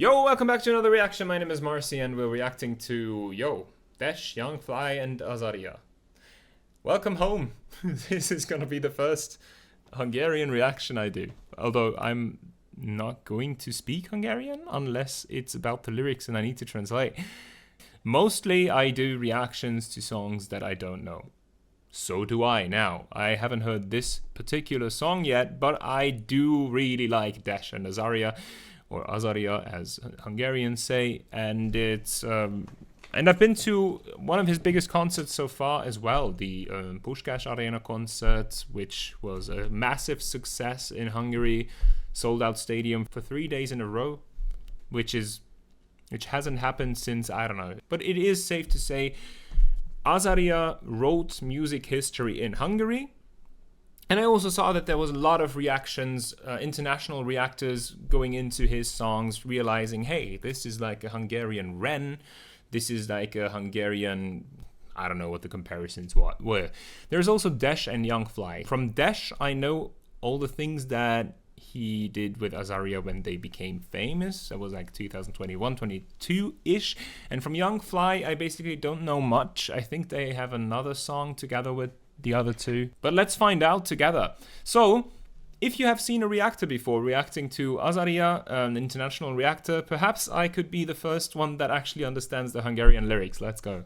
Yo, welcome back to another reaction. My name is MarCee and we're reacting to, Desh, Young Fly and Azahriah. Welcome home. This is gonna be the first Hungarian reaction I do. Although I'm not going to speak Hungarian unless it's about the lyrics and I need to translate. Mostly I do reactions to songs that I don't know. So do I now. I haven't heard this particular song yet, but I do really like Desh and Azahriah, or Azahriah as Hungarians say, and it's and I've been to one of his biggest concerts so far as well, the Puskás Arena concert, which was a massive success in Hungary, sold out stadium for 3 days in a row, which hasn't happened since, I don't know. But it is safe to say Azahriah wrote music history in Hungary. And I also saw that there was a lot of reactions, international reactors going into his songs, realizing, hey, this is like a Hungarian Ren. This is like a Hungarian, I don't know what the comparisons were. There's also Desh and Young Fly. From Desh, I know all the things that he did with Azahriah when they became famous. That was like 2021, 22-ish. And from Young Fly, I basically don't know much. I think they have another song together with the other two. But let's find out together. So, if you have seen a reactor before reacting to Azahriah, an international reactor, perhaps I could be the first one that actually understands the Hungarian lyrics. Let's go.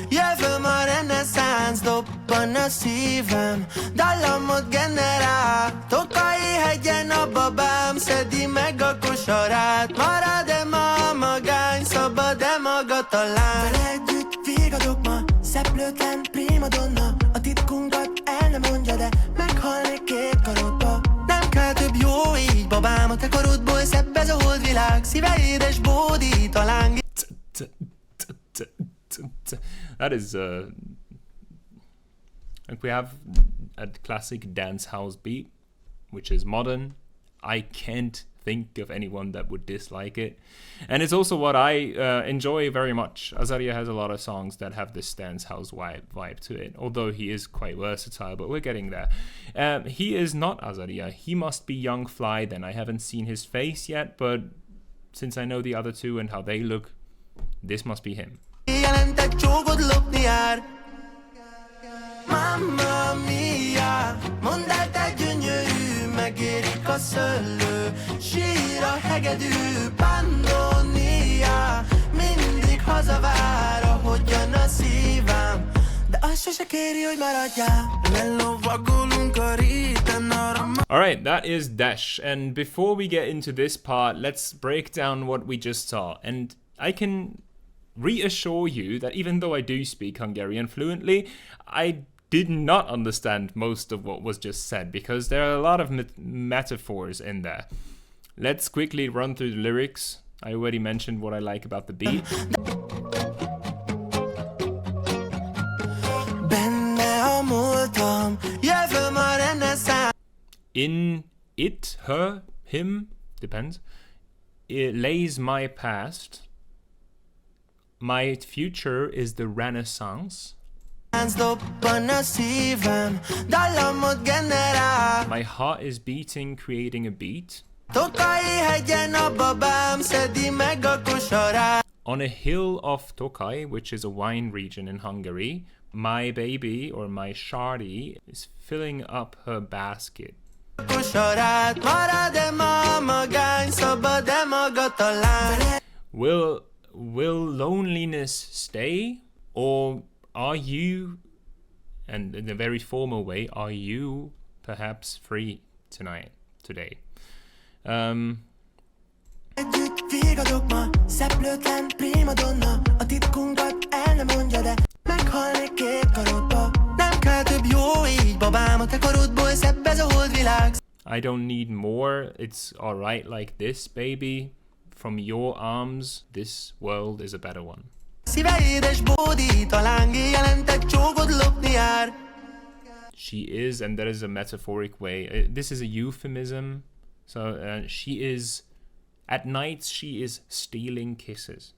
Jövőm a reneszánsz, dobban a szívem, dallamot generál, Tokai hegyen a babám, szedi meg a kosarát, marad-e ma magány, szabad-e maga talán? Vele együtt vigadok ma, szeplőtlen primadonna, a titkunkat el nem mondja, de meghalnék két karodba. Nem kell több jó így, babám, a te karodból szebb ez a holdvilág, szíve édes bódít a láng. That is like we have a classic dance house beat, which is modern. I can't think of anyone that would dislike it, and it's also what I enjoy very much. Azahriah has a lot of songs that have this dance house vibe to it, although he is quite versatile, but we're getting there. He is not Azahriah. He must be Young Fly then. I haven't seen his face yet, but since I know the other two and how they look, this must be him. Jelentett csókod lopni jár. Mamma mia, mondd el te gyönyörű, megérik a szöllő, sír a hegedű, Pannonia, mindig hazavár, ahogyan a szívem, de azt sose kéri, hogy maradjál, lelovagolunk a réten arra. Alright, that is Desh, and before we get into this part, let's break down what we just saw, and I can reassure you that even though I do speak Hungarian fluently, I did not understand most of what was just said because there are a lot of metaphors in there. Let's quickly run through the lyrics. I already mentioned what I like about the beat. In it, her, him, depends, it lays my past. My future is the Renaissance. My heart is beating, creating a beat. On a hill of Tokai, which is a wine region in Hungary, my baby, or my shawty, is filling up her basket. Will loneliness stay, or are you, and in a very formal way, are you perhaps free today? I don't need more, it's alright like this, baby. From your arms, this world is a better one. She is, and that is a metaphoric way. This is a euphemism. So she is At night she is stealing kisses.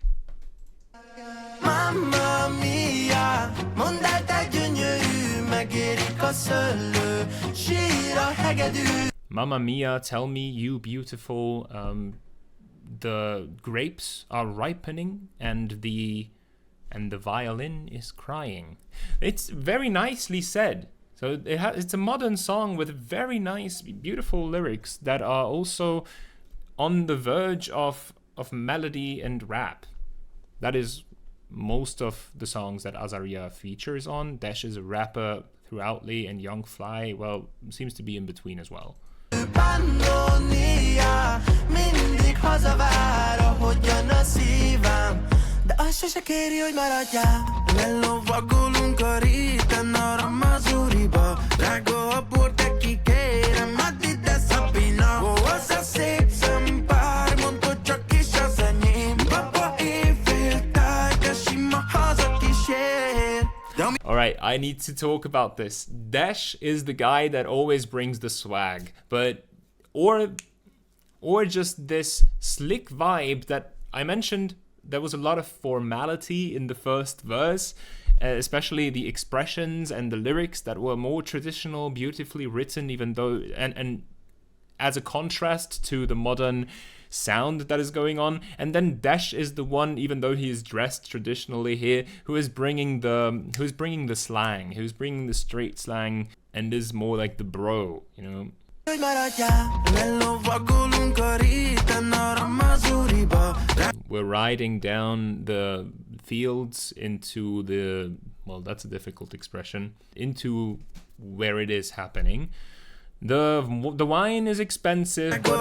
Mamma mia, mondd el, te gyönyörű, megérik a szőlő, sír a hegedű. Mamma mia, tell me, you beautiful, the grapes are ripening and the violin is crying. It's very nicely said. So it's a modern song with very nice, beautiful lyrics that are also on the verge of melody and rap. That is most of the songs that Azahriah features on. Desh is a rapper throughoutly, and Young Fly, well, seems to be in between as well. Pannonia, mindig hazavár, ahogyan a szívem, de azt sose kéri, hogy maradjál. Lelovagolunk a réten, arra Mazuriba, drága a bor, de kikérem, add ide Szabina. Ó, az a szép szempár, mondd, hogy csak is az enyém. Papa éjféltáj, de sima hazakísér. Alright, I need to talk about this. Desh is the guy that always brings the swag, but or just this slick vibe that I mentioned. There was a lot of formality in the first verse, especially the expressions and the lyrics that were more traditional, beautifully written, even though and as a contrast to the modern sound that is going on. And then Desh is the one, even though he is dressed traditionally here, who is bringing the slang, who's bringing the street slang, and is more like the bro, you know. We're riding down the fields into the, well, that's a difficult expression, into where it is happening. The wine is expensive, but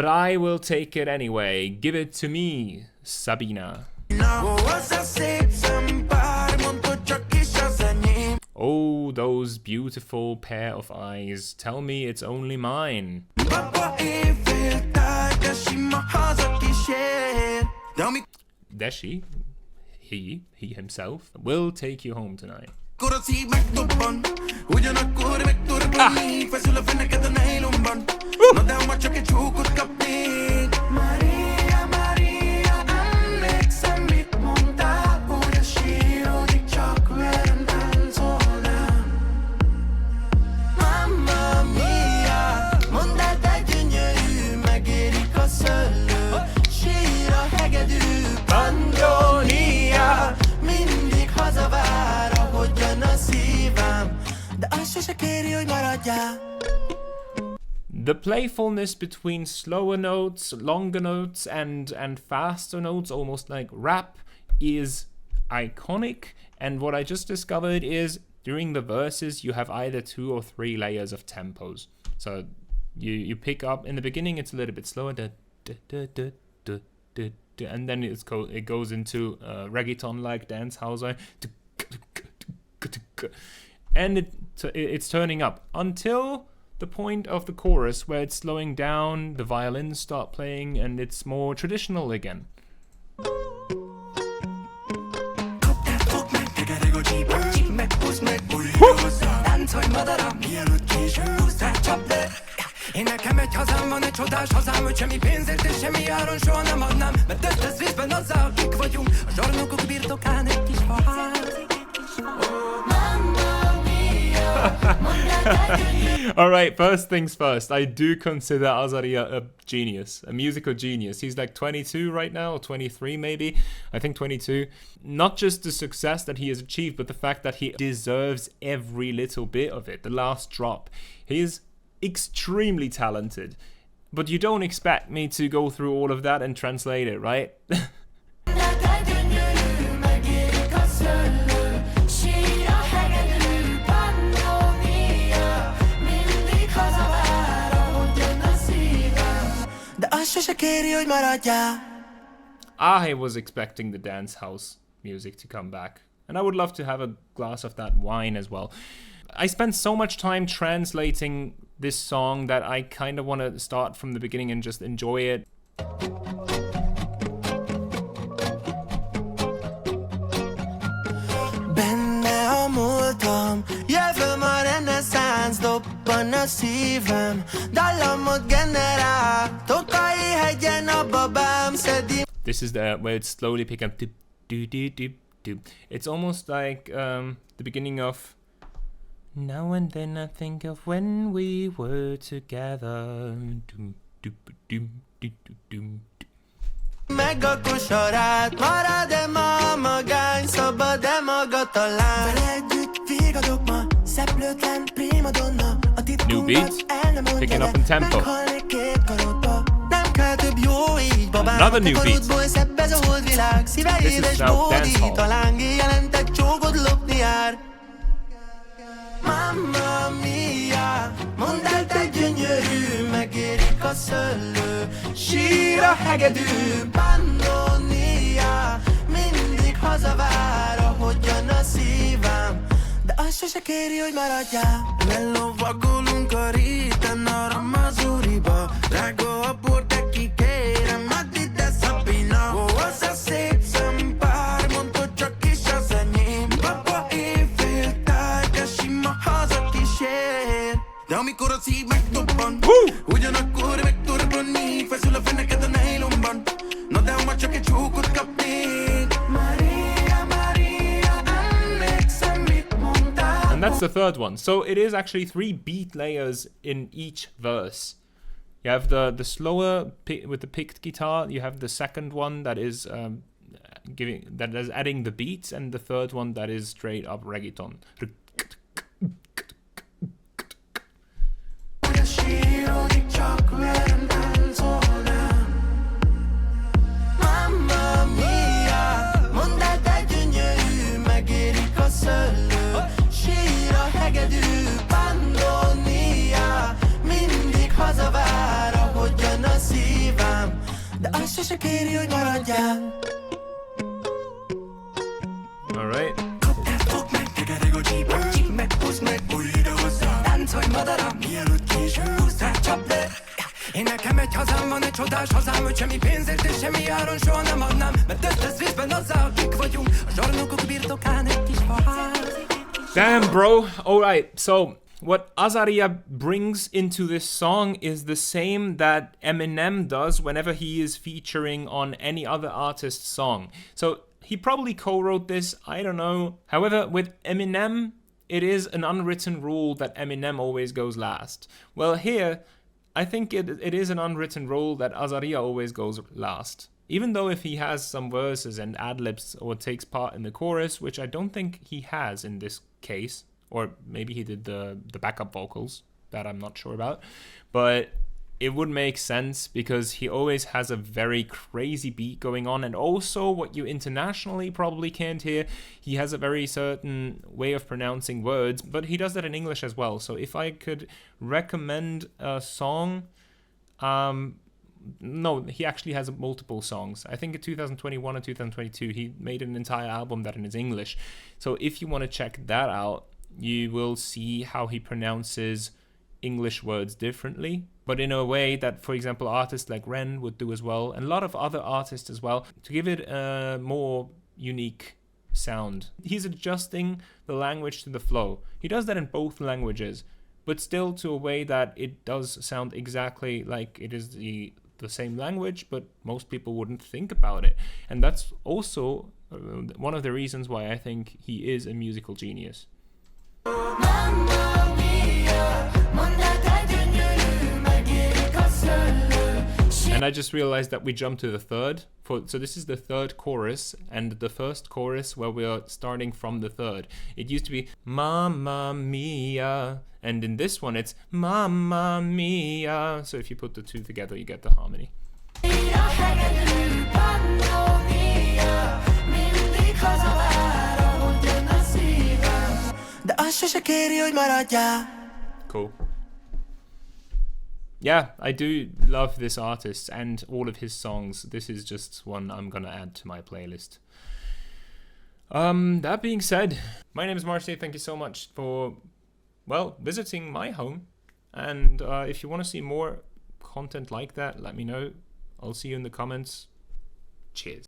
I will take it anyway. Give it to me, Sabina. Oh, those beautiful pair of eyes. Tell me it's only mine. Deshi, he himself, will take you home tonight. The playfulness between slower notes, longer notes, and faster notes, almost like rap, is iconic. And what I just discovered is during the verses you have either 2 or 3 layers of tempos. So you pick up in the beginning, it's a little bit slower, and then it goes into reggaeton like dance house, and it's turning up until the point of the chorus where it's slowing down, the violins start playing, and it's more traditional again. Alright, first things first, I do consider Azahriah a genius, a musical genius. He's like 22 right now, or 23 maybe, I think 22. Not just the success that he has achieved, but the fact that he deserves every little bit of it, the last drop. He is extremely talented, but you don't expect me to go through all of that and translate it, right? I was expecting the dance house music to come back, and I would love to have a glass of that wine as well. I spent so much time translating this song that I kind of want to start from the beginning and just enjoy it. Benne a múltam, jövő a reneszánsz, dobban a szívem, dallamot generál. egy nap babám szedi. This is the where it's slowly picking up. It's almost like the beginning of. Now and then I think of when we were together. Meg a kosarát, marad-e ma magány, szabad-e maga talán? Vele együtt végadok ma, szeplőtlen primadonna. A titkunkat el nem mondja, de meghalnék két karodba. Nem kell több jó így, babám. Te karodból szebb ez a holdvilág. Szíve édes bódít, a lángi jelent egy csókot lopni jár. Mamma mia, mondd el, te gyönyörű, megérik a szöllő, sír a hegedű. Pannonia, mindig hazavár, ahogyan a szívem, de azt sose kéri, hogy maradjál. Lelovagolunk a réten, arra Mazuriba, drága a bor, de kikérem, add ide Szabina. Ó, az a szép szempár, mondd, hogy csak is az enyém. Baba éjféltáj, de sima haza kísér. De amikor a szív megdobban, ugyanakkor megtorpanni, feszül a feneked a nejlomban. Na de ma csak egy csókot kapnék. Maria, Maria, emlékszem, mit mondtál. And that's the third one. So it is actually 3 beat layers in each verse. You have the slower with the picked guitar. You have the second one that is adding the beats, and the third one that is straight up reggaeton. Mamma mia, mondd el, te gyönyörű, megérik a szöllő, sír a hegedű. Pannonia, mindig hazavár, ahogyan a szívem, de azt sose kéri, hogy maradjál. Alright. Kapd el, fogd meg, tekereg a csípő, csíp meg, húzd meg, bújj ide hozzá. Táncolj, madaram, mielőtt késő, húzd rá, csapd le. Én nekem egy hazám van, egy csodás hazám, hogy semmi pénzért és semmi áron soha nem adnám, mert ez lesz részben azzá, akik vagyunk, a zsarnokok birtokán egy kis faház. Damn, bro. Alright, so what Azahriah brings into this song is the same that Eminem does whenever he is featuring on any other artist's song. So he probably co-wrote this, I don't know. However, with Eminem, it is an unwritten rule that Eminem always goes last. Well, here, I think it is an unwritten rule that Azahriah always goes last. Even though if he has some verses and ad-libs or takes part in the chorus, which I don't think he has in this case, or maybe he did the backup vocals, that I'm not sure about, but it would make sense because he always has a very crazy beat going on, and also what you internationally probably can't hear, he has a very certain way of pronouncing words, but he does that in English as well. So if I could recommend a song, no, he actually has multiple songs. I think in 2021 or 2022 he made an entire album that is English. So if you want to check that out, you will see how he pronounces English words differently, but in a way that, for example, artists like Ren would do as well, and a lot of other artists as well, to give it a more unique sound. He's adjusting the language to the flow. He does that in both languages, but still to a way that it does sound exactly like it is the same language, but most people wouldn't think about it. And that's also one of the reasons why I think he is a musical genius. And I just realized that we jumped to the third. So this is the third chorus, and the first chorus where we are starting from the third. It used to be Mamma Mia, and in this one it's Mamma Mia. So if you put the two together, you get the harmony. Cool. Yeah, I do love this artist and all of his songs. This is just one I'm gonna add to my playlist. That being said, my name is MarCee. Thank you so much for, well, visiting my home. And if you want to see more content like that, let me know. I'll see you in the comments. Cheers.